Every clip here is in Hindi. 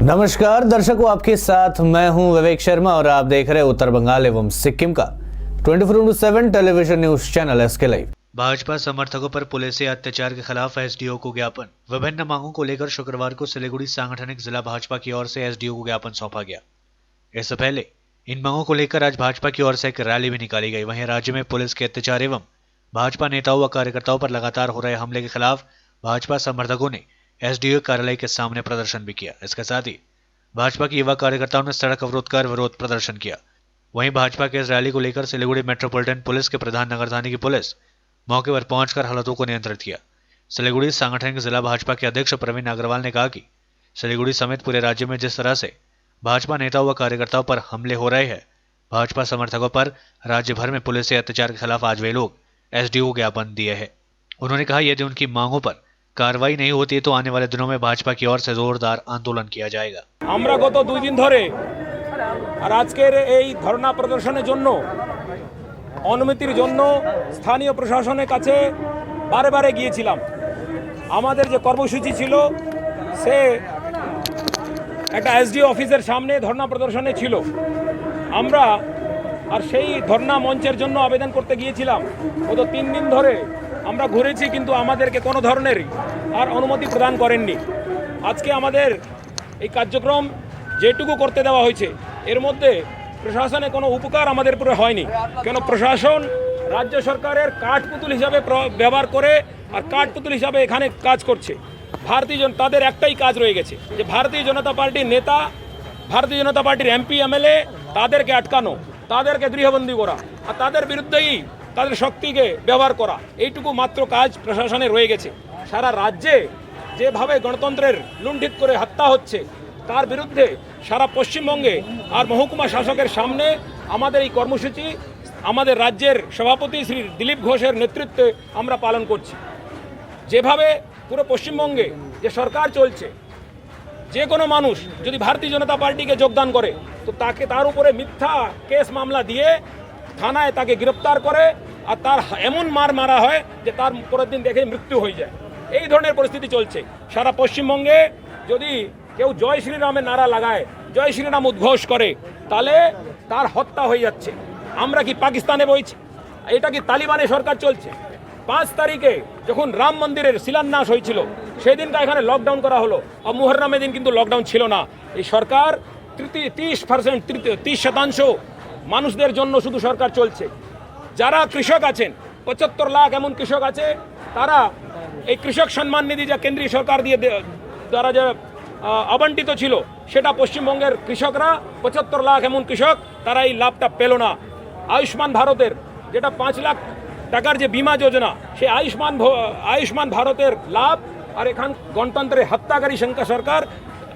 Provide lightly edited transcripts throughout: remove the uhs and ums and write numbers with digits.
नमस्कार दर्शकों, आपके साथ मैं हूं विवेक शर्मा और आप देख रहे हैं उत्तर बंगाल एवं सिक्किम का 24/7 television news channel SK live. Bhajpa समर्थकों पर पुलिस से अत्याचार के खिलाफ एसडीओ को ज्ञापन। विभिन्न मांगों को लेकर शुक्रवार को सिलीगुड़ी सांगठनिक जिला भाजपा की ओर से एसडीओ को ज्ञापन सौंपा गया। इससे पहले इन मांगों को लेकर आज भाजपा की ओर से एक रैली भी निकाली गई। वहीं राज्य में पुलिस के अत्याचार एवं भाजपा नेताओं व कार्यकर्ताओं पर लगातार हो रहे हमले के खिलाफ भाजपा समर्थकों ने एसडीओ कार्यालय के सामने प्रदर्शन भी किया। इसके साथ ही भाजपा के युवा कार्यकर्ताओं ने सड़क अवरोध कर विरोध प्रदर्शन किया। वहीं भाजपा के इस रैली को लेकर सिलीगुड़ी मेट्रोपॉलिटन पुलिस के प्रधान नगर थाने की पुलिस मौके पर पहुंचकर हालातों को नियंत्रित किया। सिलीगुड़ी सांगठनिक जिला भाजपा के अध्यक्ष प्रवीण अग्रवाल ने कहा कि सिलीगुड़ी समेत पूरे राज्य में जिस तरह से भाजपा नेताओं व कार्यकर्ताओं पर हमले हो रहे हैं, भाजपा समर्थकों पर राज्य भर में पुलिस से अत्याचार के खिलाफ आज वे लोग एसडीओ को ज्ञापन दिए हैं। उन्होंने कहा यदि उनकी मांगों पर कार्रवाई नहीं होती तो आने वाले दिनों में भाजपा की ओर से जोरदार आंदोलन किया जाएगा। আমরা গত 2 দিন ধরে আর আজকের এই ধর্ণা প্রদর্শনের জন্য অনুমতির জন্য স্থানীয় প্রশাসনের কাছে বারে বারে গিয়েছিলাম। আমাদের যে কর্মসূচি ছিল সে একটা এসডিও অফিসের সামনে ধর্ণা প্রদর্শনে ছিল। আমরা আর সেই ধর্ণা মঞ্চের জন্য আবেদন করতে গিয়েছিলাম। গত 3 দিন ধরে আমরা ঘুরেছি, কিন্তু আমাদেরকে কোনো ধরনের আর অনুমতি প্রদান করেননি। আজকে আমাদের এই কার্যক্রম যেটুকু করতে দেওয়া হয়েছে এর মধ্যে প্রশাসনের কোনো উপকার আমাদের উপরে হয়নি। কেন প্রশাসন রাজ্য সরকারের কাঠপুতুল হিসাবে ব্যবহার করে আর কাঠপুতুল হিসাবে এখানে কাজ করছে। তাদের একটাই কাজ রয়ে গেছে যে ভারতীয় জনতা পার্টির নেতা, ভারতীয় জনতা পার্টির এমপি এমএলএ তাদেরকে আটকানো, তাদেরকে গৃহবন্দী করা আর তাদের বিরুদ্ধেই তাদের শক্তিকে ব্যবহার করা, এইটুকু মাত্র কাজ প্রশাসনে রয়ে গেছে। সারা রাজ্যে যেভাবে গণতন্ত্রের লুণ্ঠিত করে হত্যা হচ্ছে তার বিরুদ্ধে সারা পশ্চিমবঙ্গে আর মহকুমা শাসকের সামনে আমাদের এই কর্মসূচি আমাদের রাজ্যের সভাপতি শ্রী দিলীপ ঘোষের নেতৃত্বে আমরা পালন করছি। যেভাবে পুরো পশ্চিমবঙ্গে যে সরকার চলছে, যে কোনো মানুষ যদি ভারতীয় জনতা পার্টিকে যোগদান করে তো তার উপরে মিথ্যা কেস মামলা দিয়ে থানায় তাকে গ্রেপ্তার করে আর তার এমন মারা হয় যে তার পরের দিন দেখে মৃত্যু হয়ে যায়। এই ধরনের পরিস্থিতি চলছে সারা পশ্চিমবঙ্গে। যদি কেউ জয় শ্রীরামের নারা লাগায়, জয় শ্রীরাম উদ্ঘোষ করে, তাহলে তার হত্যা হয়ে যাচ্ছে। আমরা কি পাকিস্তানে বইছি? এটা কি তালিবানের সরকার চলছে? 5 তারিখে যখন রাম মন্দিরের শিলান্যাস হয়েছিল সেদিনটা এখানে লকডাউন করা হলো, আর মুহররমের দিন কিন্তু লকডাউন ছিল না। এই সরকার 30% মানুষদের জন্য শুধু সরকার চলছে। যারা কৃষক আছেন 75 লাখ এমন কৃষক আছে, তারা এই কৃষক সম্মান নিধি যা কেন্দ্রীয় সরকার দিয়ে দ্বারা যা আবন্টিত ছিল সেটা পশ্চিমবঙ্গের কৃষকরা 75 লাখ এমন কৃষক তারা এই লাভটা পেল না। আয়ুষ্মান ভারতের যেটা 5 লাখ টাকার যে বিমা যোজনা, সেই আয়ুষ্মান ভারতের লাভ আর এখান গণতন্ত্রের হত্যাকারী সরকার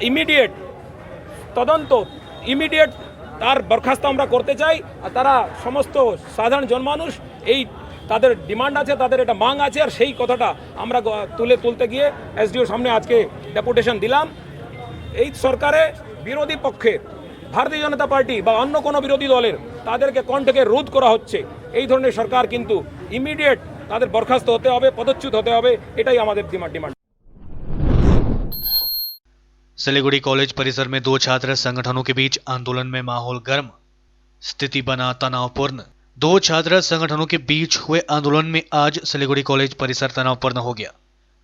ইমিডিয়েট তদন্ত, ইমিডিয়েট তার বরখাস্ত আমরা করতে চাই। আর তারা সমস্ত সাধারণ জনমানুষ এই তাদের ডিমান্ড আছে, তাদের এটা মাং আছে, আর সেই কথাটা আমরা তুলতে গিয়ে এসডিওর সামনে আজকে ডেপুটেশন দিলাম। এই সরকারে বিরোধী পক্ষের ভারতীয় জনতা পার্টি বা অন্য কোনো বিরোধী দলের তাদেরকে কণ্ঠকে রোধ করা হচ্ছে। এই ধরনের সরকার কিন্তু ইমিডিয়েট তাদের বরখাস্ত হতে হবে, পদচ্যুত হতে হবে, এটাই আমাদের ডিমান্ড। सिलीगुड़ी कॉलेज परिसर में 2 छात्र संगठनों के बीच आंदोलन में माहौल गर्म, स्थिति बना तनावपूर्ण। 2 छात्र संगठनों के बीच हुए आंदोलन में आज सिलीगुड़ी कॉलेज परिसर तनावपूर्ण हो गया।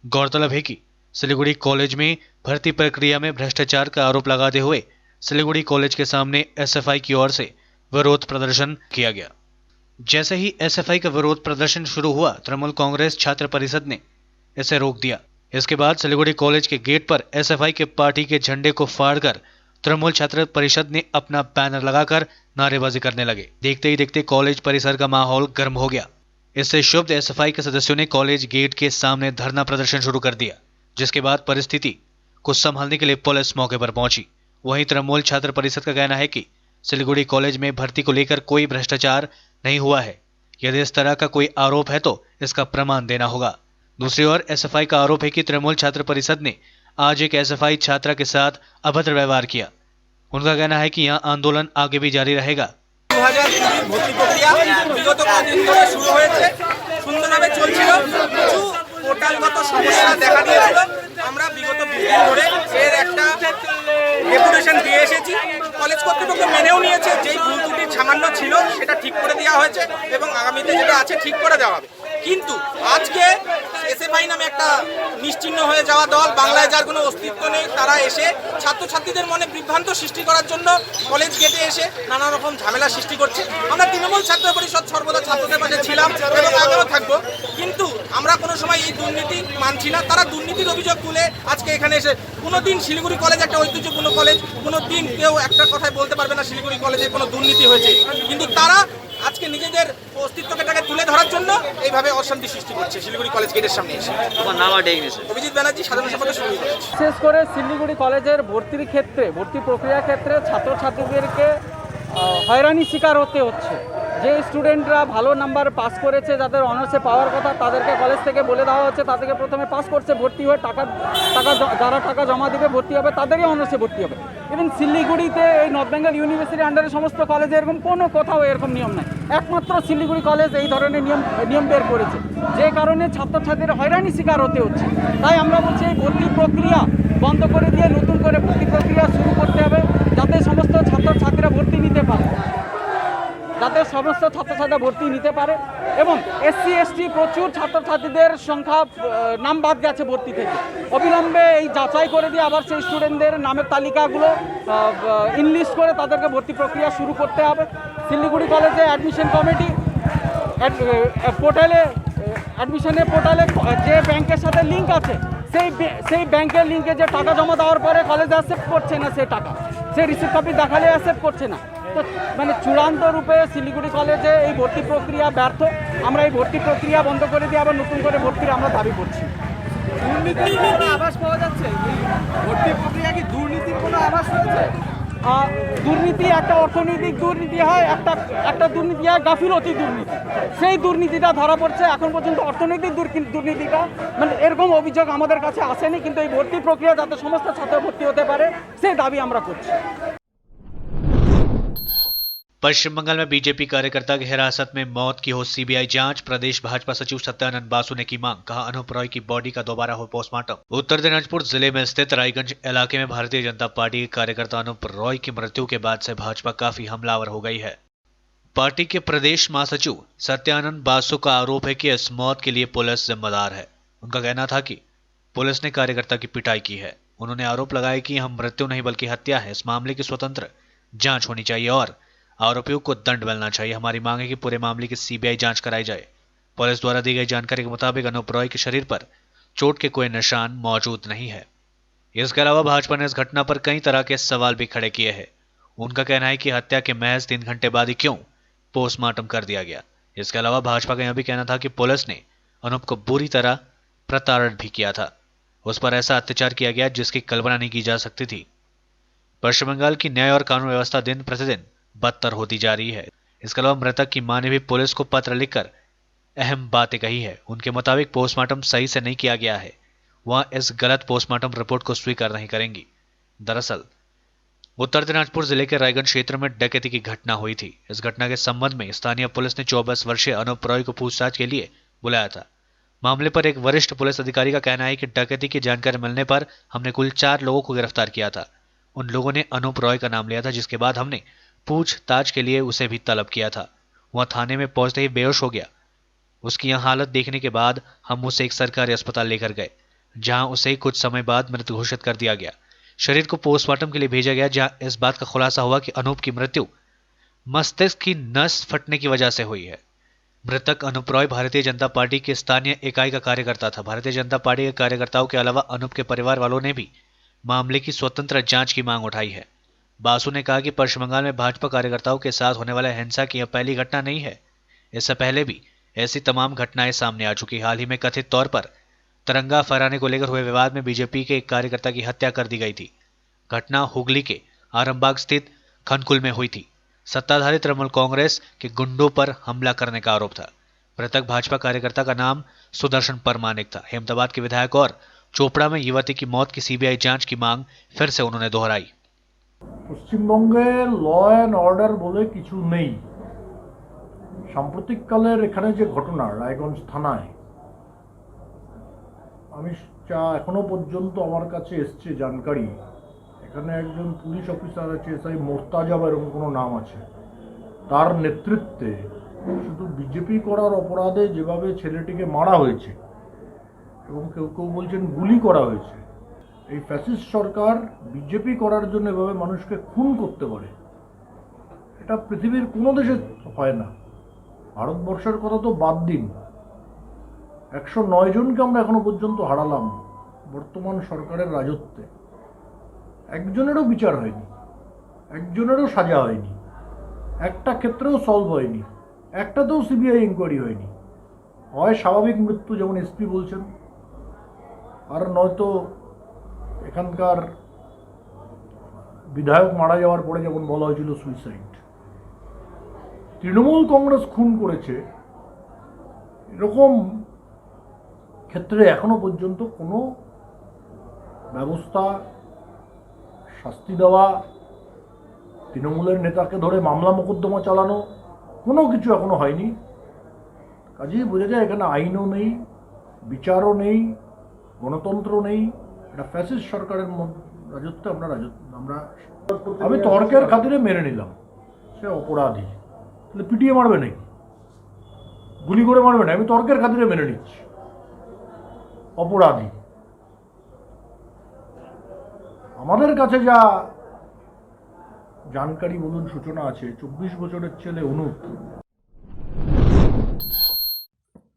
गौरतलब है कि सिलीगुड़ी कॉलेज में भर्ती प्रक्रिया में भ्रष्टाचार का आरोप लगाते हुए सिलीगुड़ी कॉलेज के सामने एसएफआई की ओर से विरोध प्रदर्शन किया गया। जैसे ही एसएफआई का विरोध प्रदर्शन शुरू हुआ, तृणमूल कांग्रेस छात्र परिषद ने इसे रोक दिया। इसके बाद सिलीगुड़ी कॉलेज के गेट पर एसएफआई के पार्टी के झंडे को फाड़कर तृणमूल छात्र परिषद ने अपना बैनर लगाकर नारेबाजी करने लगे। देखते ही देखते कॉलेज परिसर का माहौल गर्म हो गया। इससे क्षुब्ध एसएफआई के सदस्यों ने कॉलेज गेट के सामने धरना प्रदर्शन शुरू कर दिया, जिसके बाद परिस्थिति को संभालने के लिए पुलिस मौके पर पहुंची। वहीं तृणमूल छात्र परिषद का कहना है कि सिलीगुड़ी कॉलेज में भर्ती को लेकर कोई भ्रष्टाचार नहीं हुआ है। यदि इस तरह का कोई आरोप है तो इसका प्रमाण देना होगा। दूसरी ओर एसएफआई का आरोप है कि तृणमूल छात्र परिषद ने आज एक एसएफआई छात्रा के साथ अभद्र व्यवहार किया। उनका कहना है कि यहां आंदोलन आगे भी जारी रहेगा। 2020 ভর্তি প্রক্রিয়া বিগত কয়েকদিন ধরে শুরু হয়েছে, সুন্দরভাবে চলছিল। কিছু পোর্টালগত সমস্যা দেখা দিয়েছিল। আমরা বিগত 20 দিন ধরে এর একটা ছিন্ন হয়ে যাওয়া দল, বাংলায় যার কোনো অস্তিত্ব নেই, তারা এসে ছাত্রছাত্রীদের মনে বিভ্রান্ত সৃষ্টি করার জন্য কলেজ গেটে এসে নানা রকম ঝামেলা সৃষ্টি করছে। আমরা তৃণমূল ছাত্র পরিষদ সর্বদা ছাত্রদের পাশে ছিলাম এবং আগেও থাকবো, কিন্তু আমরা কোনো সময় এই দুর্নীতি মানছি না। তারা দুর্নীতির অভিযোগ তুলে আজকে এখানে এসে কোনোদিন শিলিগুড়ি কলেজ একটা ঐতিহ্যপূর্ণ কলেজ, কোনোদিন কেউ একটা কথাই বলতে পারবে না শিলিগুড়ি কলেজে কোনো দুর্নীতি হয়েছে, কিন্তু তারা আজকে নিজেদের অস্তিত্বটাকে তুলে ধরার জন্য এইভাবে অশান্তি সৃষ্টি করছে শিলিগুড়ি কলেজ গেটের সামনে এসে। অভিজিৎ ব্যানার্জি, সাধারণ সম্পাদক শিলিগুড়ি কলেজ। বিশেষ করে শিলিগুড়ি কলেজের ভর্তির ক্ষেত্রে, ভর্তি প্রক্রিয়ার ক্ষেত্রে ছাত্রছাত্রীদেরকে হয়রানি শিকার হতে হচ্ছে। যে স্টুডেন্টরা ভালো নাম্বার পাস করেছে, যাদের অনার্সে পাওয়ার কথা, তাদেরকে কলেজ থেকে বলে দেওয়া হচ্ছে তাদেরকে প্রথমে পাস করছে, ভর্তি হয়ে যারা টাকা জমা দেবে ভর্তি হবে তাদেরই অনার্সে ভর্তি হবে। এবং শিলিগুড়িতে এই নর্থ বেঙ্গল ইউনিভার্সিটির আন্ডারে সমস্ত কলেজে এরকম কোনো কোথাও এরকম নিয়ম নাই, একমাত্র শিলিগুড়ি কলেজ এই ধরনের নিয়ম বের করেছে, যে কারণে ছাত্রছাত্রীরা হয়রানি শিকার হতে হচ্ছে। তাই আমরা বলছি এই ভর্তি প্রক্রিয়া বন্ধ করে দিয়ে নতুন করে ভর্তি প্রক্রিয়া শুরু করতে হবে, যাতে সমস্ত ছাত্রছাত্রীরা ভর্তি নিতে পারে, এবং এসসি এসটি প্রচুর ছাত্রছাত্রীদের সংখ্যা নাম বাদ গেছে ভর্তি থেকে। অবিলম্বে এই যাচাই করে দিয়ে আবার সেই স্টুডেন্টদের নামের তালিকাগুলো ইনলিস্ট করে তাদেরকে ভর্তি প্রক্রিয়া শুরু করতে হবে। শিলিগুড়ি কলেজে অ্যাডমিশন কমিটি অ্যাডমিশনের পোর্টালে যে ব্যাংকের সাথে লিঙ্ক আছে, সেই ব্যাংকের লিঙ্কে যে টাকা জমা দেওয়ার পরে কলেজ অ্যাকসেপ্ট করছে না, সেই টাকা সেই রিসিপ্ট কপি দেখালে অ্যাকসেপ্ট করছে না। তো মানে চূড়ান্ত রূপে শিলিগুড়ি কলেজে এই ভর্তি প্রক্রিয়া ব্যর্থ। আমরা এই ভর্তি প্রক্রিয়া বন্ধ করে দিয়ে আবার নতুন করে ভর্তির আমরা দাবি করছি। দুর্নীতির কোনো আভাস পাওয়া যাচ্ছে? ভর্তি প্রক্রিয়া কি দুর্নীতির কোনো আভাস রয়েছে? দুর্নীতি একটা অর্থনৈতিক দুর্নীতি হয়, একটা দুর্নীতি হয় গাফিলতি দুর্নীতি। সেই দুর্নীতিটা ধরা পড়ছে। এখন পর্যন্ত অর্থনৈতিক দুর্নীতিটা মানে এরকম অভিযোগ আমাদের কাছে আসেনি, কিন্তু এই ভর্তি প্রক্রিয়া যাতে সমস্ত ছাত্র ভর্তি হতে পারে সেই দাবি আমরা করছি। पश्चिम बंगाल में बीजेपी कार्यकर्ता की हिरासत में मौत की हो सीबीआई जांच, प्रदेश भाजपा सचिव सत्यानंद बासु ने की मांग, कहा अनूप रॉय की बॉडी का दोबारा हो पोस्टमार्टम। उत्तर दिनाजपुर जिले में स्थित रायगंज इलाके में भारतीय जनता पार्टी के कार्यकर्ता अनूप रॉय की मृत्यु के बाद से भाजपा काफी हमलावर हो गई है। पार्टी के प्रदेश महासचिव सत्यानंद बासु का आरोप है कि इस मौत के लिए पुलिस जिम्मेदार है। उनका कहना था कि पुलिस ने कार्यकर्ता की पिटाई की है। उन्होंने आरोप लगाया कि हम मृत्यु नहीं बल्कि हत्या है। इस मामले की स्वतंत्र जांच होनी चाहिए और आरोपियों को दंड मिलना चाहिए। हमारी मांग है कि पूरे मामले की सीबीआई जांच कराई जाए। पुलिस द्वारा दी गई जानकारी के मुताबिक अनूप रॉय के शरीर पर चोट के कोई निशान मौजूद नहीं है। इसके अलावा भाजपा ने इस घटना पर कई तरह के सवाल भी खड़े किए हैं। उनका कहना है कि हत्या के महज 3 घंटे बाद ही क्यों पोस्टमार्टम कर दिया गया। इसके अलावा भाजपा का यह भी कहना था कि पुलिस ने अनूप को बुरी तरह प्रताड़ित भी किया था। उस पर ऐसा अत्याचार किया गया जिसकी कल्पना नहीं की जा सकती थी। पश्चिम बंगाल की न्याय और कानून व्यवस्था दिन प्रतिदिन बदतर होती जा रही है। इसके अलावा मृतक की मां ने भी पुलिस को पत्र लिखकर अहम बातें कही है। उनके मुताबिक पोस्टमार्टम सही से नहीं किया गया है। वह इस गलत पोस्टमार्टम रिपोर्ट को स्वीकार नहीं करेंगी। दरअसल उत्तर दिनाजपुर जिले के रायगंज क्षेत्र में डकैती की घटना हुई थी। इस घटना के संबंध में स्थानीय पुलिस ने 24 वर्षीय अनूप रॉय को पूछताछ के लिए बुलाया था। मामले पर एक वरिष्ठ पुलिस अधिकारी का कहना है कि डकैती की जानकारी मिलने पर हमने कुल 4 लोगों को गिरफ्तार किया था। उन लोगों ने अनूप रॉय का नाम लिया था, जिसके बाद हमने पूछताछ के लिए उसे भी तलब किया था। वह थाने में पहुंचते ही बेहोश हो गया। उसकी यह हालत देखने के बाद हम उसे एक सरकारी अस्पताल लेकर गए, जहां उसे कुछ समय बाद मृत घोषित कर दिया गया। शरीर को पोस्टमार्टम के लिए भेजा गया, जहां इस बात का खुलासा हुआ कि अनूप की मृत्यु मस्तिष्क की नस फटने की वजह से हुई है। मृतक अनूप रॉय भारतीय जनता पार्टी की स्थानीय इकाई का कार्यकर्ता था। भारतीय जनता पार्टी के कार्यकर्ताओं के अलावा अनूप के परिवार वालों ने भी मामले की स्वतंत्र जांच की मांग उठाई है। बासु ने कहा कि पश्चिम बंगाल में भाजपा कार्यकर्ताओं के साथ होने वाले हिंसा की यह पहली घटना नहीं है। इससे पहले भी ऐसी तमाम घटनाएं सामने आ चुकी। हाल ही में कथित तौर पर तिरंगा फहराने को लेकर हुए विवाद में बीजेपी के एक कार्यकर्ता की हत्या कर दी गई थी। घटना हुगली के आरामबाग स्थित खनकुल में हुई थी। सत्ताधारी तृणमूल कांग्रेस के गुंडों पर हमला करने का आरोप था। मृतक भाजपा कार्यकर्ता का नाम सुदर्शन परमानिक था। अहमदाबाद के विधायक और चोपड़ा में युवती की मौत की सीबीआई जांच की मांग फिर से उन्होंने दोहराई। পশ্চিমবঙ্গে ল অ্যান্ড অর্ডার বলে কিছু নেই। সাম্প্রতিককালের এখানে যে ঘটনা রায়গঞ্জ থানায়, আমি এখনো পর্যন্ত আমার কাছে এসছে জানকারি, এখানে একজন পুলিশ অফিসার আছে এসআই মোর্তাজা বা এরকম কোনো নাম আছে, তার নেতৃত্বে শুধু বিজেপি করার অপরাধে যেভাবে ছেলেটিকে মারা হয়েছে এবং কেউ কেউ বলছেন গুলি করা হয়েছে। এই ফ্যাসিস্ট সরকার বিজেপি করার জন্য এভাবে মানুষকে খুন করতে পারে, এটা পৃথিবীর কোনো দেশে হয় না। ভারতবর্ষের কথা তো বাদ দিন, 109 জনকে আমরা এখনো পর্যন্ত হারালাম বর্তমান সরকারের রাজত্বে। একজনেরও বিচার হয়নি, একজনেরও সাজা হয়নি, একটা ক্ষেত্রেও সলভ হয়নি, একটাতেও সিবিআই ইনকোয়ারি হয়নি। হয় স্বাভাবিক মৃত্যু যেমন এসপি বলছেন, আর নয়তো এখানকার বিধায়ক মারা যাওয়ার পরে যেমন বলা হয়েছিল সুইসাইড। তৃণমূল কংগ্রেস খুন করেছে, এরকম ক্ষেত্রে এখনো পর্যন্ত কোনো ব্যবস্থা, শাস্তি দেওয়া, তৃণমূলের নেতাকে ধরে মামলা মোকদ্দমা চালানো, কোনো কিছু এখনো হয়নি। কাজেই বোঝা যায় এখানে আইনও নেই, বিচারও নেই, গণতন্ত্র নেই। এটা ফ্যাসিস্ট সরকারের রাজত্বে আমি তর্কের খাতিরে মেনে নিলাম সে অপরাধী। তাহলে পিটিয়ে মারবে নাকি, গুলি করে মারবে না? আমি তর্কের খাতিরে মেনে নিচ্ছি অপরাধী। আমাদের কাছে যা जानकारी বলুন সূচনা আছে, 24 বছরের ছেলে অনুপ।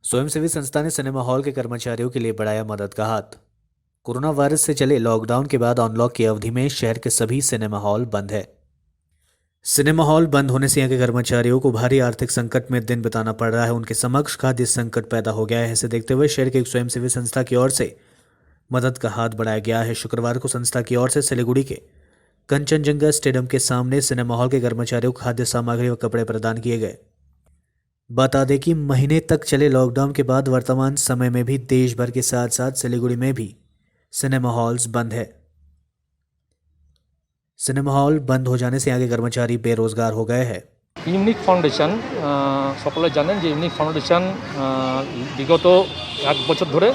स्वयंसेवी संस्था ने सिनेमा हॉल के कर्मचारियों के लिए बढ़ाया मदद का हाथ। कोरोना वायरस से चले लॉकडाउन के बाद अनलॉक की अवधि में शहर के सभी सिनेमा हॉल बंद है। सिनेमा हॉल बंद होने से यहाँ के कर्मचारियों को भारी आर्थिक संकट में दिन बिताना पड़ रहा है। उनके समक्ष खाद्य संकट पैदा हो गया है। इसे देखते हुए शहर के एक स्वयंसेवी संस्था की ओर से मदद का हाथ बढ़ाया गया है। शुक्रवार को संस्था की ओर से सिलीगुड़ी के कंचनजंगा स्टेडियम के सामने सिनेमा हॉल के कर्मचारियों को खाद्य सामग्री व कपड़े प्रदान किए गए। बता दें कि महीने तक चले लॉकडाउन के बाद वर्तमान समय में भी देश भर के साथ साथ सिलीगुड़ी में भी सिनेमा हॉल्स बंद है। सिनेमा हॉल बंद हो जाने से यहाँ के कर्मचारी बेरोजगार हो गए हैं। ইউনিক ফাউন্ডেশন সকলে জানেন যে ইউনিক ফাউন্ডেশন বিগত 1 বছর ধরে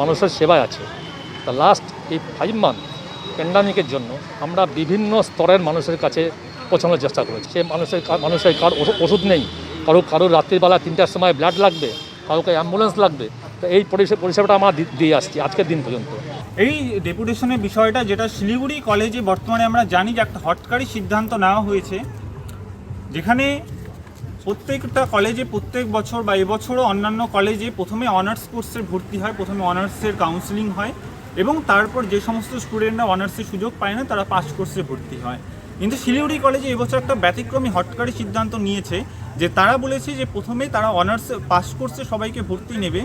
মানুষের সেবায় আছে। তা লাস্ট এই 5 মান্থ প্যান্ডামিকের জন্য আমরা বিভিন্ন স্তরের মানুষের কাছে পৌঁছানোর চেষ্টা করেছি। সে মানুষের কারো ওষুধ নেই, কারো রাত্রিবেলা 3টার সময় ব্লাড লাগবে, কাউকে অ্যাম্বুলেন্স লাগবে। তো এই পরিষেবাটা আমরা দিয়ে আসছি আজকের দিন পর্যন্ত। এই ডেপুটেশনের বিষয়টা যেটা শিলিগুড়ি কলেজে বর্তমানে আমরা জানি যে একটা হটকারী সিদ্ধান্ত নেওয়া হয়েছে, যেখানে প্রত্যেকটা কলেজে প্রত্যেক বছর বা এবছরও অন্যান্য কলেজে প্রথমে অনার্স কোর্সে ভর্তি হয়, প্রথমে অনার্সের কাউন্সেলিং হয় এবং তারপর যে সমস্ত স্টুডেন্টরা অনার্সের সুযোগ পায় না তারা পাস কোর্সে ভর্তি হয়। কিন্তু শিলিগুড়ি কলেজে এবছর একটা ব্যতিক্রমী হটকারী সিদ্ধান্ত নিয়েছে যে তারা বলেছে যে প্রথমে তারা অনার্সে পাস কোর্সে সবাইকে ভর্তি নেবে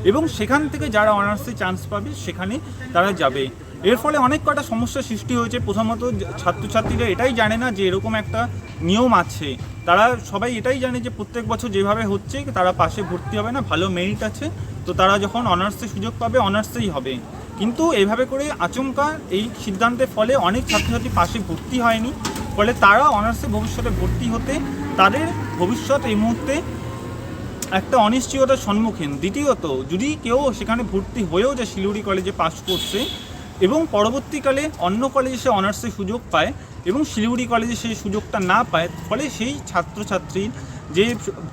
এবং সেখান থেকে যারা অনার্সে চান্স পাবে সেখানে তারা যাবে। এর ফলে অনেক কটা সমস্যার সৃষ্টি হয়েছে। প্রথমত ছাত্রছাত্রীরা এটাই জানে না যে এরকম একটা নিয়ম আছে। তারা সবাই এটাই জানে যে প্রত্যেক বছর যেভাবে হচ্ছে তারা পাশে ভর্তি হবে না, ভালো মেরিট আছে তো তারা যখন অনার্সে সুযোগ পাবে অনার্সেই হবে। কিন্তু এইভাবে করে আচমকা এই সিদ্ধান্তের ফলে অনেক ছাত্রছাত্রী পাশে ভর্তি হয়নি, ফলে তারা অনার্সে ভবিষ্যতে ভর্তি হতে তাদের ভবিষ্যৎ এই মুহূর্তে একটা অনিশ্চয়তার সম্মুখীন। দ্বিতীয়ত যদি কেউ সেখানে ভর্তি হয়েও যে শিলিগুড়ি কলেজে পাস করছে এবং পরবর্তীকালে অন্য কলেজে সে অনার্সের সুযোগ পায় এবং শিলিগুড়ি কলেজে সেই সুযোগটা না পায়, ফলে সেই ছাত্রছাত্রীর যে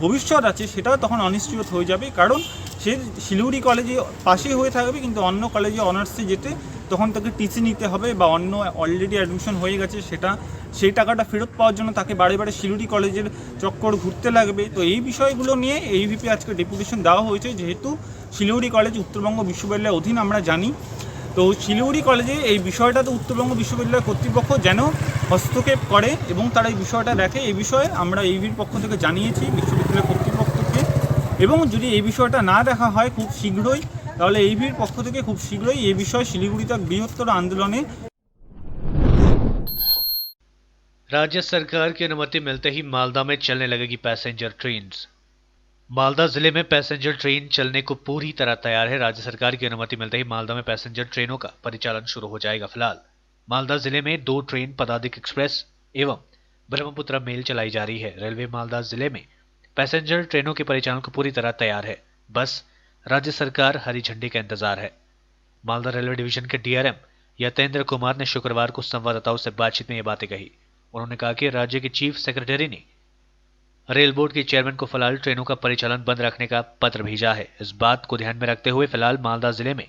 ভবিষ্যৎ আছে সেটাও তখন অনিশ্চিত হয়ে যাবে। কারণ সে শিলিগুড়ি কলেজে পাশে হয়ে থাকবে কিন্তু অন্য কলেজে অনার্সে যেতে তখন তাকে টিসি নিতে হবে বা অন্য অলরেডি অ্যাডমিশন হয়ে গেছে সেই টাকাটা ফেরত পাওয়ার জন্য তাকে বারে বারে শিলিগুড়ি কলেজের চক্কর ঘুরতে লাগবে। তো এই বিষয়গুলো নিয়ে এইভিপি আজকে ডেপুটেশন দেওয়া হয়েছে, যেহেতু শিলিগুড়ি কলেজ উত্তরবঙ্গ বিশ্ববিদ্যালয়ের অধীন আমরা জানি। তো শিলিগুড়ি কলেজে এই বিষয়টাতে উত্তরবঙ্গ বিশ্ববিদ্যালয় কর্তৃপক্ষ যেন হস্তক্ষেপ করে এবং তারা এই বিষয়টা দেখে, এই বিষয়ে আমরা এইভির পক্ষ থেকে জানিয়েছি বিশ্ববিদ্যালয় কর্তৃপক্ষকে। এবং যদি এই বিষয়টা না দেখা হয় খুব শীঘ্রই, তাহলে এইভির পক্ষ থেকে খুব শীঘ্রই এই বিষয়ে শিলিগুড়িতে বৃহত্তর आंदोलने। राज्य सरकार की अनुमति मिलते ही मालदा में चलने लगेगी पैसेंजर ट्रेन। मालदा जिले में पैसेंजर ट्रेन चलने को पूरी तरह तैयार है। राज्य सरकार की अनुमति मिलते ही मालदा में पैसेंजर ट्रेनों का परिचालन शुरू हो जाएगा। फिलहाल मालदा जिले में 2 ट्रेन पदातिक एक्सप्रेस एवं ब्रह्मपुत्र मेल चलाई जा रही है। रेलवे मालदा जिले में पैसेंजर ट्रेनों के परिचालन को पूरी तरह तैयार है, बस राज्य सरकार हरी झंडी का इंतजार है। मालदा रेलवे डिवीजन के डीआरएम यतेंद्र कुमार ने शुक्रवार को संवाददाताओं से बातचीत में ये बातें कही। उन्होंने कहा कि राज्य के चीफ सेक्रेटरी ने रेल बोर्ड के चेयरमैन को फिलहाल ट्रेनों का परिचालन बंद रखने का पत्र भेजा है। इस बात को ध्यान में रखते हुए फिलहाल मालदा जिले में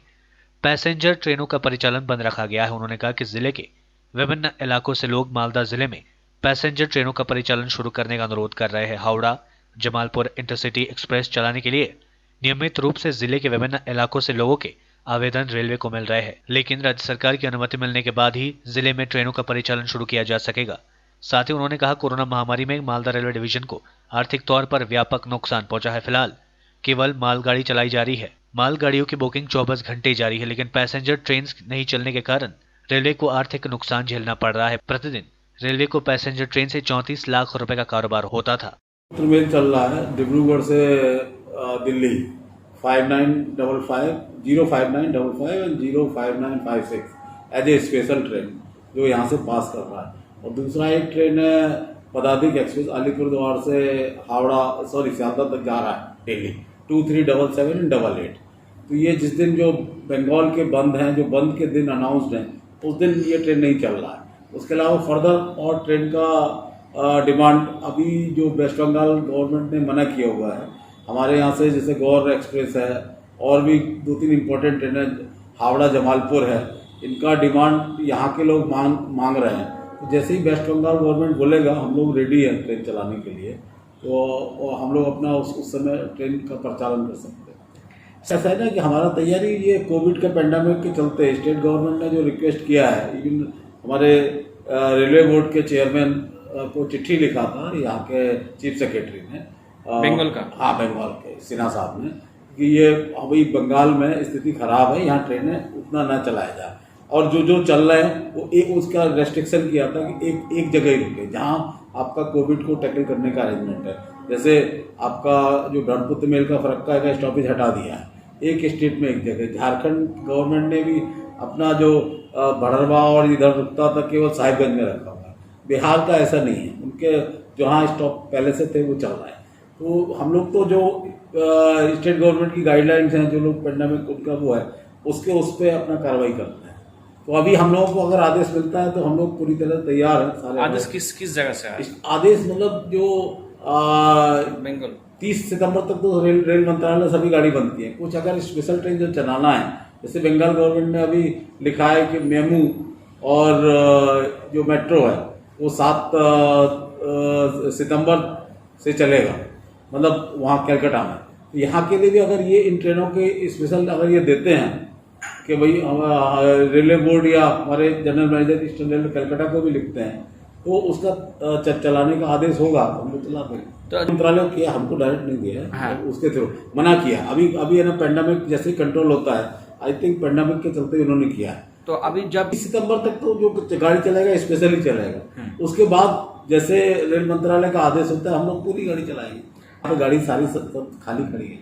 पैसेंजर ट्रेनों का परिचालन बंद रखा गया है। उन्होंने कहा कि जिले के विभिन्न इलाकों से लोग मालदा जिले में पैसेंजर ट्रेनों का परिचालन शुरू करने का अनुरोध कर रहे हैं। हावड़ा जमालपुर इंटरसिटी एक्सप्रेस चलाने के लिए नियमित रूप से जिले के विभिन्न इलाकों से लोगों के आवेदन रेलवे को मिल रहे हैं, लेकिन राज्य सरकार की अनुमति मिलने के बाद ही जिले में ट्रेनों का परिचालन शुरू किया जा सकेगा। साथ ही उन्होंने कहा कोरोना महामारी में मालदा रेलवे डिवीजन को आर्थिक तौर पर व्यापक नुकसान पहुंचा है। फिलहाल केवल मालगाड़ी चलाई जा रही है। मालगाड़ियों की बुकिंग 24 घंटे जारी है, लेकिन पैसेंजर ट्रेन नहीं चलने के कारण रेलवे को आर्थिक नुकसान झेलना पड़ रहा है। प्रतिदिन रेलवे को पैसेंजर ट्रेन से 34 लाख रुपए का कारोबार होता था। मेल चल रहा है डिब्रूगढ़ से Delhi 5955 05955 and 05956 as a special train जो यहाँ से पास कर रहा है। और दूसरा एक ट्रेन है पदातिक एक्सप्रेस अलीपुरद्वार से हावड़ा सियालदह तक जा रहा है डेली 2377 एंड 88। तो ये जिस दिन जो बंगाल के बंद हैं, जो बंद के दिन अनाउंस्ड हैं, उस दिन ये ट्रेन नहीं चल रहा है। उसके अलावा फर्दर और ट्रेन का डिमांड अभी जो वेस्ट बंगाल गवर्नमेंट ने मना किया हुआ है। हमारे यहाँ से जैसे गौर एक्सप्रेस है और भी 2-3 इम्पोर्टेंट ट्रेनें हावड़ा जमालपुर है, इनका डिमांड यहाँ के लोग मांग रहे हैं। तो जैसे ही वेस्ट बंगाल गवर्नमेंट बोलेगा हम लोग रेडी हैं ट्रेन चलाने के लिए, तो हम लोग अपना उस समय ट्रेन का परिचालन कर सकते हैं। ऐसा है ना कि हमारा तैयारी ये कोविड के पेंडेमिक के चलते स्टेट गवर्नमेंट ने जो रिक्वेस्ट किया है, इवन हमारे रेलवे बोर्ड के चेयरमैन को चिट्ठी लिखा था यहाँ के चीफ सेक्रेटरी ने बंगाल का, हाँ बंगाल के सिन्हा साहब ने, कि ये अभी बंगाल में स्थिति खराब है, यहाँ ट्रेनें उतना ना चलाया जाए और जो चल रहे हैं वो एक उसका रेस्ट्रिक्शन किया था कि एक जगह ही रुके जहाँ आपका कोविड को टैकल करने का अरेंजमेंट है। जैसे आपका जो ब्रह्मपुत्र मेल का फरक्का का स्टॉपेज हटा दिया है, एक स्टेट में एक जगह। झारखंड गवर्नमेंट ने भी अपना जो भड़रवा और इधर रुकता था केवल साहिबगंज में रखा हुआ है। बिहार का ऐसा नहीं है, उनके जहाँ स्टॉप पहले से थे वो चल रहा है। तो हम लोग तो जो स्टेट गवर्नमेंट की गाइडलाइंस हैं, जो लोग पेंडेमिक उनका वो है, उसके उस पर अपना कार्रवाई करते हैं। तो अभी हम लोगों को अगर आदेश मिलता है तो हम लोग पूरी तरह तैयार हैं। सारे आदेश किस जगह से आया? आदेश मतलब जो बंगाल 30 सितंबर तक तो रेल मंत्रालय ने सभी गाड़ी बंद की है। कुछ अगर स्पेशल ट्रेन जो चलाना है, जैसे बंगाल गवर्नमेंट ने अभी लिखा है कि मेमू और जो मेट्रो है वो 7 सितंबर से चलेगा, मतलब वहाँ कलकत्ता में। यहाँ के लिए भी अगर ये इन ट्रेनों के स्पेशल अगर ये देते हैं कि भाई रेलवे बोर्ड या हमारे general manager eastern railway Calcutta को भी लिखते हैं, तो उसका चलाने का आदेश होगा तो हम लोग चला देंगे। तो मंत्रालय को किया, हमको डायरेक्ट नहीं दिया है। हाँ। उसके थ्रू मना किया। अभी है ना पेंडेमिक जैसे ही कंट्रोल होता है, आई थिंक पेंडेमिक के चलते उन्होंने किया है। तो अभी जब सितंबर तक तो जो गाड़ी चलेगा स्पेशली चलेगा। उसके बाद जैसे रेल मंत्रालय का आदेश होता है हम लोग पूरी गाड़ी चलाएंगे। गाड़ी सारी सब खाली खड़ी है।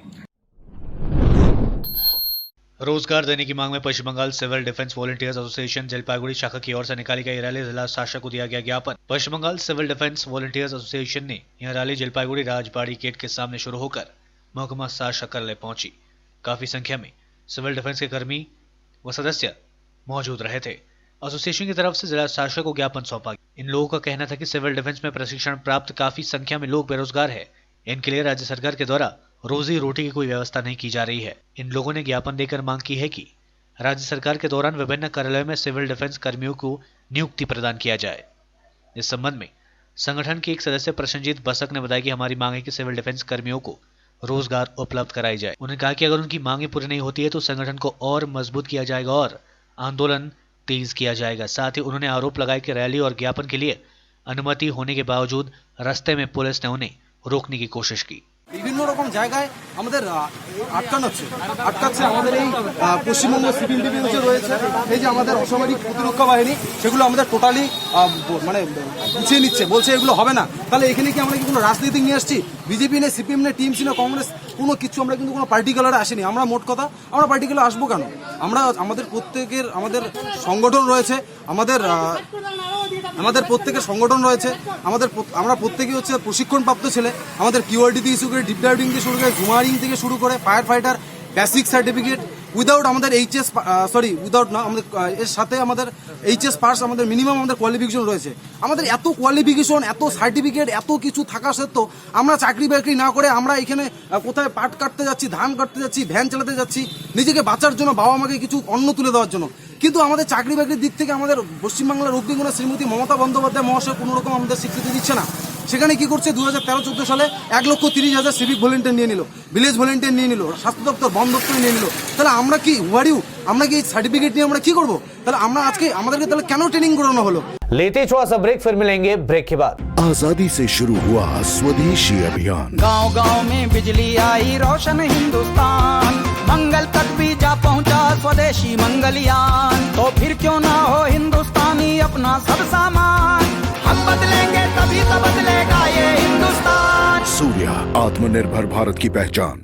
रोजगार देने की मांग में Paschim Bangal civil defence volunteers association Jalpaiguri शाखा की ओर से निकाली गई रैली जिला शासक को दिया गया ज्ञापन। Paschim Bangal civil defence volunteers association ने यह रैली जलपाईगुड़ी राजबाड़ी गेट के सामने शुरू होकर महकुमा शासक कार्यालय पहुंची। काफी संख्या में सिविल डिफेंस के कर्मी व सदस्य मौजूद रहे थे। एसोसिएशन की तरफ से जिला शासक को ज्ञापन सौंपा गया। इन लोगों का कहना था कि सिविल डिफेंस में प्रशिक्षण प्राप्त काफी संख्या में लोग बेरोजगार है। इनके लिए राज्य सरकार के द्वारा रोजी रोटी की कोई व्यवस्था नहीं की जा रही है। इन लोगों ने ज्ञापन देकर मांग की है कि राज्य सरकार के दौरान विभिन्न कार्यालयों में सिविल डिफेंस कर्मियों को नियुक्ति प्रदान किया जाए। इस संबंध में संगठन के एक सदस्य प्रसन्नजीत बसक ने बताया कि हमारी मांग है कि सिविल डिफेंस कर्मियों को रोजगार उपलब्ध कराई जाए। उन्होंने कहा कि अगर उनकी मांगे पूरी नहीं होती है तो संगठन को और मजबूत किया जाएगा और आंदोलन तेज किया जाएगा। साथ ही उन्होंने आरोप लगाया कि रैली और ज्ञापन के लिए अनुमति होने के बावजूद रास्ते में पुलिस ने उन्हें रोकने की कोशिश की। বিভিন্ন রকম জায়গায় আমাদের আটকাচ্ছে আমাদের এই পশ্চিমবঙ্গ সিভিল ডিফেন্সে রয়েছে এই যে আমাদের অসামরিক প্রতিরক্ষা বাহিনী, সেগুলো আমাদের টোটালি মানে গুছিয়ে নিচ্ছে, বলছে এগুলো হবে না। তাহলে এখানে কি আমরা কি কোনো রাজনীতি নিয়ে আসছি? বিজেপি নেই, সিপিএম নেই, টিএমসি না, কংগ্রেস, কোনো কিছু আমরা কিন্তু কোনো পার্টিকুলারে আসিনি। আমরা মোট কথা আমরা পার্টিকুলার আসবো কেন? আমরা আমাদের প্রত্যেকের আমাদের সংগঠন রয়েছে, আমাদের প্রত্যেকের সংগঠন রয়েছে, আমরা প্রত্যেকে হচ্ছে প্রশিক্ষণপ্রাপ্ত ছেলে। আমাদের কিউআরডি থেকে শুরু করে ডিপ ডাইভিং থেকে শুরু করে জুমারিং থেকে শুরু করে fire fighter basic certificate without আমাদের উইদাউট না আমাদের এর সাথে আমাদের এইচএস পাস আমাদের মিনিমাম আমাদের কোয়ালিফিকেশন রয়েছে। আমাদের এত কোয়ালিফিকেশন, এত সার্টিফিকেট, এত কিছু থাকা সত্ত্বেও আমরা চাকরি বাকরি না করে আমরা এখানে কোথায় পাট কাটতে যাচ্ছি, ধান কাটতে যাচ্ছি, ভ্যান চালাতে যাচ্ছি নিজেকে বাঁচার জন্য, বাবা মাকে কিছু অন্ন তুলে দেওয়ার জন্য। কিন্তু আমাদের চাকরি বাকরির দিক থেকে আমাদের পশ্চিমবাংলার অগ্নিগুণা শ্রীমতী মমতা বন্দ্যোপাধ্যায় মহাশয় কোনো রকম আমাদের স্বীকৃতি দিচ্ছে না। সেখানে কি করছে, 2013-14 সালে 1,30,000 সিভিক ভলেন্টিয়ার নিয়ে নিল, ভিলেজ ভলেন্টিয়ার নিয়ে নিল, স্বাস্থ্য দপ্তর, বন দপ্তর নিয়ে নিল। তাহলে আমরা কি আমরা কি সার্টিফিকেট নিয়ে আমরা কি করবো? তাহলে আমরা আজকে আমাদেরকে তাহলে কেন ट्रेनिंग कराना হলো? लेते छोटा सा ब्रेक, फिर मिलेंगे ब्रेक के बाद। आजादी से शुरू हुआ स्वदेशी अभियान, गांव गांव में बिजली आई, रोशन हिंदुस्तान, मंगल तक भी जा पहुंचा स्वदेशी मंगलयान। तो फिर क्यों ना हो हिंदुस्तानी अपना सब सामान, हम बदलेंगे तभी तो बदलेगा ये हिंदुस्तान। सूर्या, आत्मनिर्भर भारत की पहचान।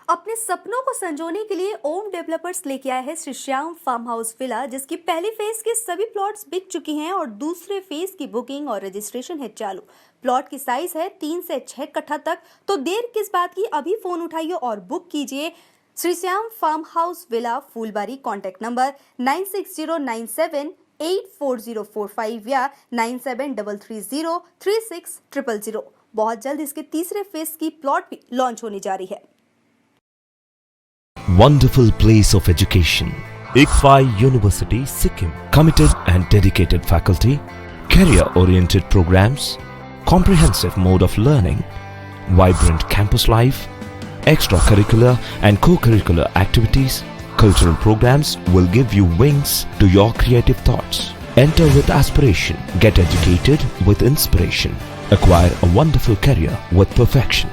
अपने सपनों को संजोने के लिए ओम डेवलपर्स लेके आया है Shri Shyam farm house villa, जिसकी पहली फेज के सभी प्लॉट्स बिक चुकी हैं और दूसरे फेज की बुकिंग और रजिस्ट्रेशन है चालू। प्लॉट की साइज है 3 से 6 कट्ठा तक, तो देर किस बात की, अभी फोन उठाइए और बुक कीजिए। Shri Shyam farm house villa, Phulbari. Contact number 9609784045 या 9733036000। बहुत जल्द इसके तीसरे फेज की प्लॉट भी लॉन्च होने जा रही है। Wonderful place of education. ICFI University, Sikkim. Committed and dedicated faculty, career-oriented programs, comprehensive mode of learning, vibrant campus life, extracurricular and co-curricular activities, cultural programs will give you wings to your creative thoughts. Enter with aspiration, get educated with inspiration, acquire a wonderful career with perfection.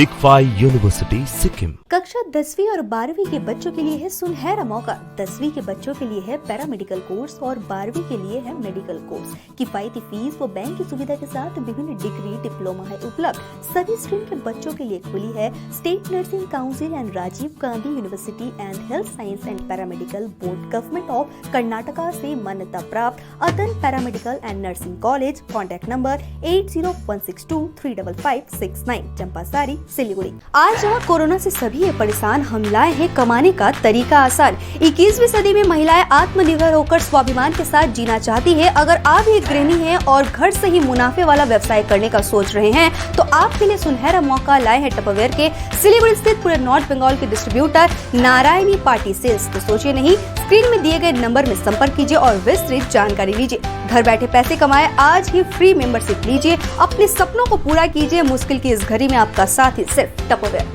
ICFI University, Sikkim. कक्षा 10वीं और 12वीं के बच्चों के लिए है सुनहरा मौका। 10वीं के बच्चों के लिए है पैरामेडिकल कोर्स और 12वीं के लिए है मेडिकल कोर्स। किफायती फीस व बैंक की सुविधा के साथ विभिन्न डिग्री, डिप्लोमा है उपलब्ध। सभी स्ट्रीम के बच्चों के लिए खुली है state nursing council and Rajiv Gandhi university and health science and paramedical board, government of Karnataka से मान्यता प्राप्त Adan paramedical and nursing college. Contact number 8016235569, Champasari, Siliguri. आज जहाँ कोरोना से सभी परेशान, हम लाए हैं कमाने का तरीका आसान। 21वीं सदी में महिलाएं आत्मनिर्भर होकर स्वाभिमान के साथ जीना चाहती है। अगर आप एक गृहिणी हैं और घर से ही मुनाफे वाला व्यवसाय करने का सोच रहे हैं, तो आपके लिए सुनहरा मौका लाए हैं टपरवेयर के सिलीगुड़ी स्थित पूरे नॉर्थ बंगाल के डिस्ट्रीब्यूटर नारायणी पार्टी सेल्स। तो सोचिए नहीं, स्क्रीन में दिए गए नंबर में संपर्क कीजिए और विस्तृत जानकारी लीजिए। घर बैठे पैसे कमाए, आज ही फ्री मेंबरशिप लीजिए, अपने सपनों को पूरा कीजिए। मुश्किल की इस घड़ी में आपका साथ ही सिर्फ टपरवेयर।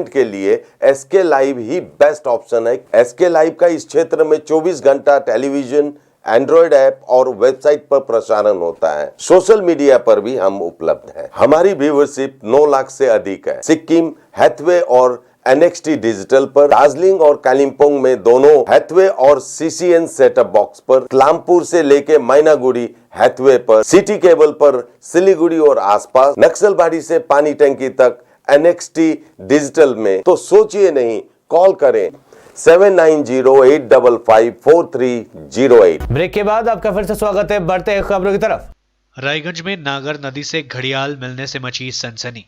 के लिए एसके लाइव ही बेस्ट ऑप्शन है। एसके लाइव का इस क्षेत्र में 24 घंटा टेलीविजन, एंड्रॉइड ऐप और वेबसाइट पर प्रसारण होता है। सोशल मीडिया पर भी हम उपलब्ध हैं। हमारी व्यूवरशिप 9 लाख से अधिक है। सिक्किम, हैथवे और NXT डिजिटल पर, दार्जिलिंग और कालिम्पोंग में दोनों हैथवे और CCN सेटअप बॉक्स पर, क्लामपुर से लेके मैनागुड़ी हैथवे पर, सिटी केबल पर सिलीगुड़ी और आसपास, नक्सलबाड़ी से पानी टंकी तक NXT डिजिटल में। तो सोचिए नहीं, कॉल करें 7908554308। ब्रेक के बाद आपका फिर से स्वागत है। बढ़ते हैं खबरों की तरफ। रायगंज में नागर नदी से घड़ियाल मिलने से मची सनसनी।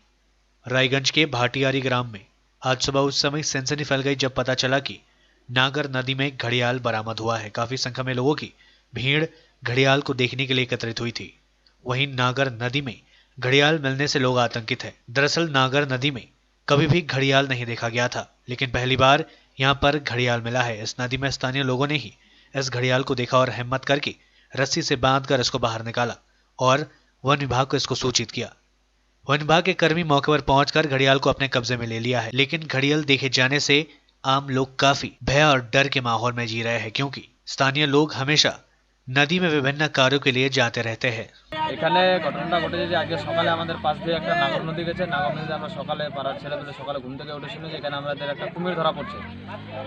रायगंज के भाटियारी ग्राम में आज सुबह उस समय सनसनी फैल गई जब पता चला कि नागर नदी में घड़ियाल बरामद हुआ है। काफी संख्या में लोगों की भीड़ घड़ियाल को देखने के लिए एकत्रित हुई थी। वहीं नागर नदी में घड़ियाल मिलने से लोग आतंकित हैं। दरअसल नागर नदी में कभी भी घड़ियाल नहीं देखा गया था, लेकिन पहली बार यहाँ पर घड़ियाल मिला है। इस नदी में स्थानीय लोगों ने ही इस घड़ियाल को देखा और हिम्मत करके रस्सी से बांधकर इसको बाहर निकाला और वन विभाग को इसको सूचित किया। वन विभाग के कर्मी मौके पर पहुंचकर घड़ियाल को अपने कब्जे में ले लिया है, लेकिन घड़ियाल देखे जाने से आम लोग काफी भय और डर के माहौल में जी रहे हैं, क्योंकि स्थानीय लोग हमेशा नदी में विभिन्न कार्यों के लिए जाते रहते हैं। এখানে ঘটনাটা ঘটেছে যে আজকে সকালে আমাদের পাশ দিয়ে একটা নাগর নদী গেছে। নাগর নদীতে আমরা সকালে পাড়ার ছেলেপেলে সকালে ঘুম থেকে উঠে শুনে যে এখানে আমাদের একটা কুমির ধরা পড়ছে।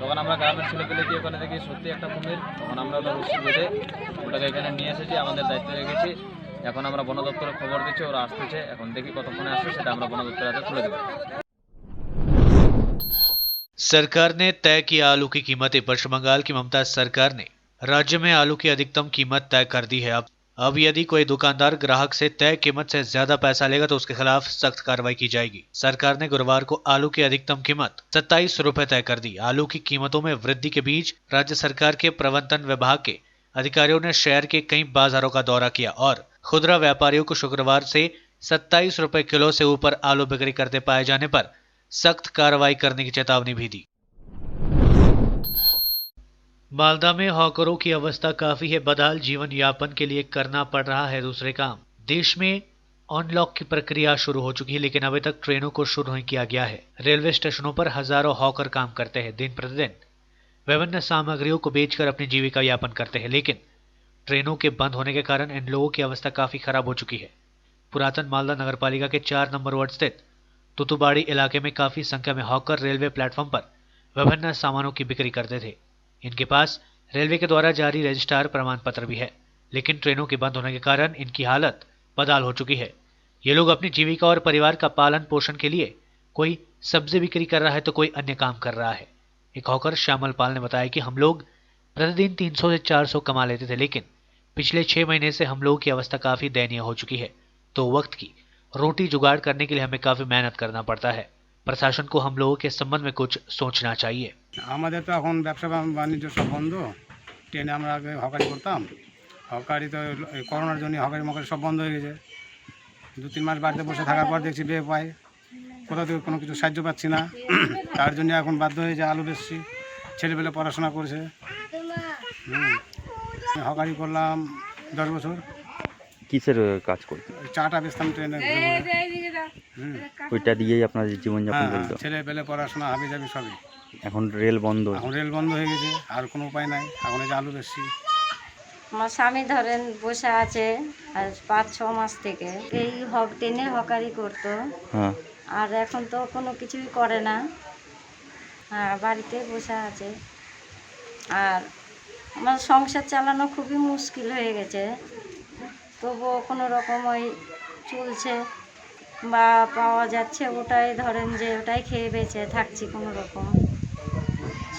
তখন আমরা গ্রামের ছেলেপেলে গিয়ে ওখানে দেখি সত্যি একটা কুমির। তখন আমরা ওটা রশ্মি বেঁধে ওটাকে এখানে নিয়ে এসেছি, আমাদের দায়িত্ব হয়ে গেছি। এখন আমরা বন দপ্তরে খবর দিচ্ছি, ওরা আসতেছে। এখন দেখি কতক্ষণে আসছে সেটা আমরা বন দপ্তরের হাতে তুলে দেবো। सरकार ने तय किया आलू की कीमतें। पश्चिम बंगाल की ममता सरकार ने राज्य में आलू की अधिकतम कीमत तय कर दी है। अब अब यदि कोई दुकानदार ग्राहक से तय कीमत से ज्यादा पैसा लेगा तो उसके खिलाफ सख्त कार्रवाई की जाएगी। सरकार ने गुरुवार को आलू की अधिकतम कीमत 27 रुपए तय कर दी। आलू की कीमतों में वृद्धि के बीच राज्य सरकार के प्रबंधन विभाग के अधिकारियों ने शहर के कई बाजारों का दौरा किया और खुदरा व्यापारियों को शुक्रवार से 27 रुपए किलो से ऊपर आलू बिक्री करते पाए जाने पर सख्त कार्रवाई करने की चेतावनी भी दी। मालदा में हॉकरों की अवस्था काफी है बदहाल, जीवन यापन के लिए करना पड़ रहा है दूसरे काम। देश में अनलॉक की प्रक्रिया शुरू हो चुकी है लेकिन अभी तक ट्रेनों को शुरू नहीं किया गया है। रेलवे स्टेशनों पर हजारों हॉकर काम करते हैं, दिन प्रतिदिन विभिन्न सामग्रियों को बेचकर अपनी जीविका यापन करते हैं, लेकिन ट्रेनों के बंद होने के कारण इन लोगों की अवस्था काफी खराब हो चुकी है। पुरातन मालदा नगरपालिका के 4 नंबर वार्ड स्थित तुतुबाड़ी इलाके में काफी संख्या में हॉकर रेलवे प्लेटफॉर्म पर विभिन्न सामानों की बिक्री करते थे। इनके पास रेलवे के द्वारा जारी रजिस्ट्रार प्रमाण पत्र भी है, लेकिन ट्रेनों के बंद होने के कारण इनकी हालत बदहाल हो चुकी है। ये लोग अपनी जीविका और परिवार का पालन पोषण के लिए कोई सब्जी बिक्री कर रहा है तो कोई अन्य काम कर रहा है। एक हॉकर श्यामल पाल ने बताया कि हम लोग प्रतिदिन 300 से 400 कमा लेते थे, लेकिन पिछले 6 महीने से हम लोगों की अवस्था काफी दयनीय हो चुकी है, तो वक्त की रोटी जुगाड़ करने के लिए हमें काफी मेहनत करना पड़ता है। प्रशासन को हम लोगों के संबंध में कुछ सोचना चाहिए। আমাদের তো এখন ব্যবসা বাণিজ্য সব বন্ধ। ট্রেনে আমরা আগে হকারি করতাম, হকারি তো এই করোনার জন্য হকারি মকারি সব বন্ধ হয়ে গেছে। 2-3 মাস বাড়িতে বসে থাকার পর দেখছি বিয়ে পাই, কোথাও থেকে কোনো কিছু সাহায্য পাচ্ছি না। তার জন্য এখন বাধ্য হয়ে যে আলু বেচছি, ছেলেপেলে পড়াশোনা করছে। হকারি করলাম 10 বছর। কিসের কাজ করতে? চাটা বেচতাম ট্রেনে ঘুরে ঘুরে। ওইটা দিয়েই আপনার জীবনযাপন চলতো? ছেলেপেলে পড়াশোনা হাবি যাবি সবই। এখন রেল বন্ধ? এখন রেল বন্ধ হয়ে গেছে, আর কোনো উপায় নাই। এখন এই যে আলু বেচছি। আমার স্বামী ধরেন বসে আছে আর 5-6 মাস থেকে এই ট্রেনে হকারি করতো, আর এখন তো কোনো কিছুই করে না, বাড়িতে বসে আছে। আর আমার সংসার চালানো খুবই মুশকিল হয়ে গেছে, তবুও কোনো রকম ওই চলছে বা পাওয়া যাচ্ছে, ওটাই ধরেন যে ওটাই খেয়ে বেঁচে থাকছি কোনো রকম।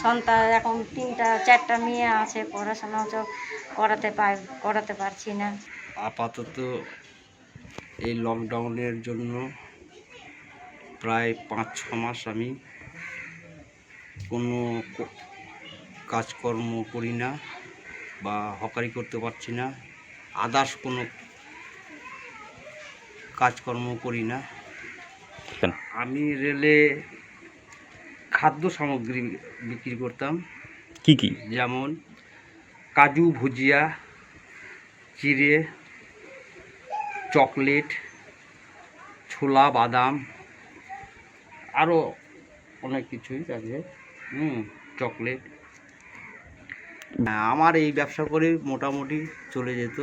সন্তান এখন 3-4টা মেয়ে আছে, পড়াশোনা করাতে পারছি না। আপাতত এই লকডাউনের জন্য প্রায় 5-6 মাস আমি কোনো কাজকর্ম করি না বা হকারি করতে পারছি না, আদার্স কোনো কাজকর্ম করি না। আমি রেলে খাদ্য সামগ্রী বিক্রি করতাম। কি কি? যেমন কাজু, ভুজিয়া, চিড়ে, চকলেট, ছোলা, বাদাম, আরও অনেক কিছুই আছে। চকলেট। আমার এই ব্যবসা করে মোটামুটি চলে যেত।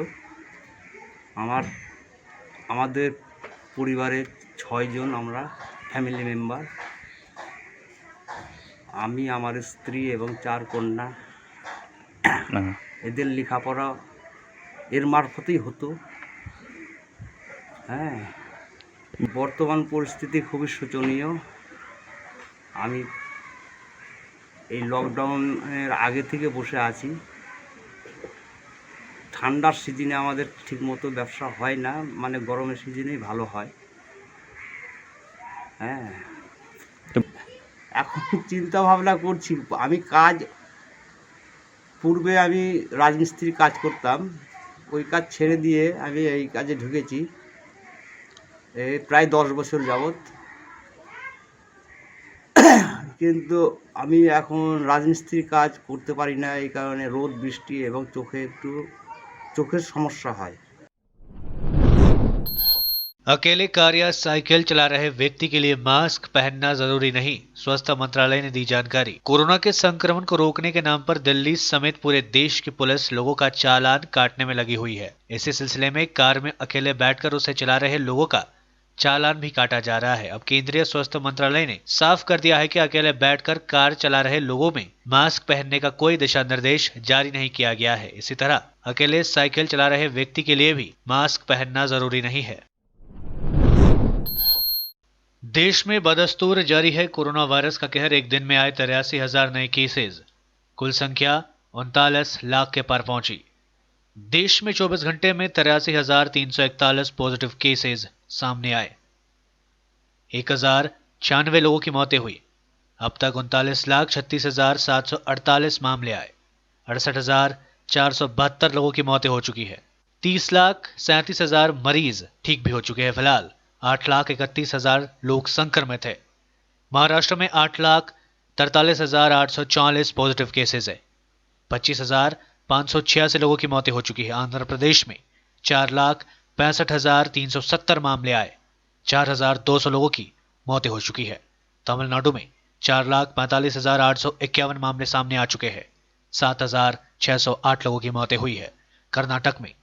আমাদের পরিবারের 6 জন আমরা ফ্যামিলি মেম্বার। আমি, আমার স্ত্রী এবং 4 কন্যা। এদের লেখাপড়া এর মারফতেই হতো। বর্তমান পরিস্থিতি খুবই শোচনীয়। আমি এই লকডাউনের আগে থেকে বসে আছি। ঠান্ডার সিজনে আমাদের ঠিকমতো ব্যবসা হয় না, মানে গরমের সিজনেই ভালো হয়। এখন চিন্তা ভাবনা করছি, আমি পূর্বে আমি রাজমিস্ত্রির কাজ করতাম, ওই কাজ ছেড়ে দিয়ে আমি এই কাজে ঢুকেছি প্রায় 10 বছর যাবৎ। কিন্তু আমি এখন রাজমিস্ত্রির কাজ করতে পারি না, এই কারণে রোদ বৃষ্টি এবং চোখের সমস্যা হয়। अकेले कार या साइकिल चला रहे व्यक्ति के लिए मास्क पहनना जरूरी नहीं, स्वास्थ्य मंत्रालय ने दी जानकारी। कोरोना के संक्रमण को रोकने के नाम पर दिल्ली समेत पूरे देश की पुलिस लोगों का चालान काटने में लगी हुई है। इसी सिलसिले में कार में अकेले बैठकर उसे चला रहे लोगों का चालान भी काटा जा रहा है। अब केंद्रीय स्वास्थ्य मंत्रालय ने साफ कर दिया है कि अकेले बैठकर कार चला रहे लोगों में मास्क पहनने का कोई दिशा निर्देश जारी नहीं किया गया है। इसी तरह अकेले साइकिल चला रहे व्यक्ति के लिए भी मास्क पहनना जरूरी नहीं है। देश में बदस्तूर जारी है कोरोना वायरस का कहर। एक दिन में आए 83,000 नए केसेस, कुल संख्या 39 लाख के पार पहुंची। देश में 24 घंटे में 83,341 पॉजिटिव केसेस सामने आए। 1,096 लोगों की मौतें हुई। अब तक 39,36,748 मामले आए। 68,472 लोगों की मौतें हो चुकी है। 30,37,000 मरीज ठीक भी हो चुके हैं। फिलहाल 8,31,000 लोग संक्रमित है। महाराष्ट्र में 8,43,844 पॉजिटिव केसेस है। 25,586 लोगों की मौतें हो चुकी है। आंध्र प्रदेश में 4,65,370 मामले आए। 4,200 लोगों की मौतें हो चुकी है। तमिलनाडु में 4,45,851 मामले सामने आ चुके हैं। 7,608 लोगों की मौतें हुई है। कर्नाटक में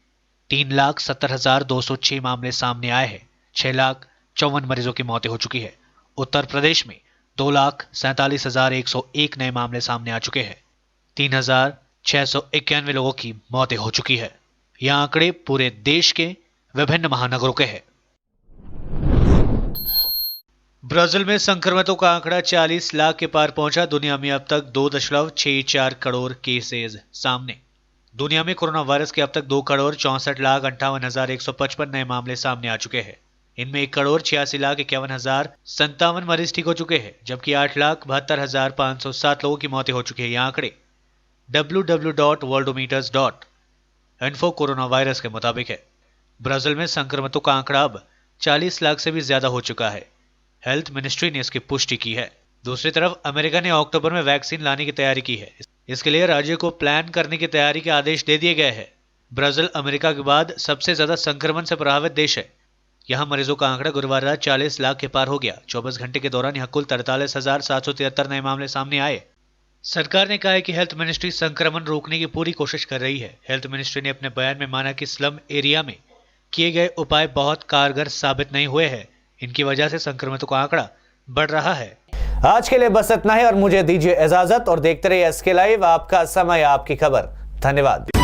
3,70,206 मामले सामने आए हैं। 6,54 मरीजों की मौतें हो चुकी है। उत्तर प्रदेश में 2,47,101 नए मामले सामने आ चुके हैं। 3,691 लोगों की मौतें हो चुकी है। यह आंकड़े पूरे देश के विभिन्न महानगरों के हैं। ब्राजील में संक्रमितों का आंकड़ा 40 लाख के पार पहुंचा। दुनिया में अब तक 2.64 करोड़ केसेस सामने। दुनिया में कोरोना वायरस के अब तक 2,64,58,155 नए मामले सामने आ चुके हैं। इनमें 1,86,51,057 मरीज ठीक हो चुके हैं, जबकि 8,72,507 लोगों की मौतें हो चुकी है। ये आंकड़े www.worldometers.info कोरोना वायरस के मुताबिक है। ब्राजील में संक्रमितों का आंकड़ा अब 40 लाख से भी ज्यादा हो चुका है। हेल्थ मिनिस्ट्री ने इसकी पुष्टि की है। दूसरी तरफ अमेरिका ने अक्टूबर में वैक्सीन लाने की तैयारी की है। इसके लिए राज्य को प्लान करने की तैयारी के आदेश दे दिए गए हैं। ब्राजील अमेरिका के बाद सबसे ज्यादा संक्रमण से प्रभावित देश है। यहां मरीजों का आंकड़ा गुरुवार रात 40 लाख के पार हो गया। 24 घंटे के दौरान यहां कुल 43,773 नए मामले सामने आए। सरकार ने कहा है कि हेल्थ मिनिस्ट्री संक्रमण रोकने की पूरी कोशिश कर रही है। हेल्थ मिनिस्ट्री ने अपने बयान में माना कि स्लम एरिया में किए गए उपाय बहुत कारगर साबित नहीं हुए हैं। इनकी वजह से संक्रमितों का आंकड़ा बढ़ रहा है। आज के लिए बस इतना ही और मुझे दीजिए इजाजत और देखते रहिए SK लाइव, आपका समय आपकी खबर। धन्यवाद।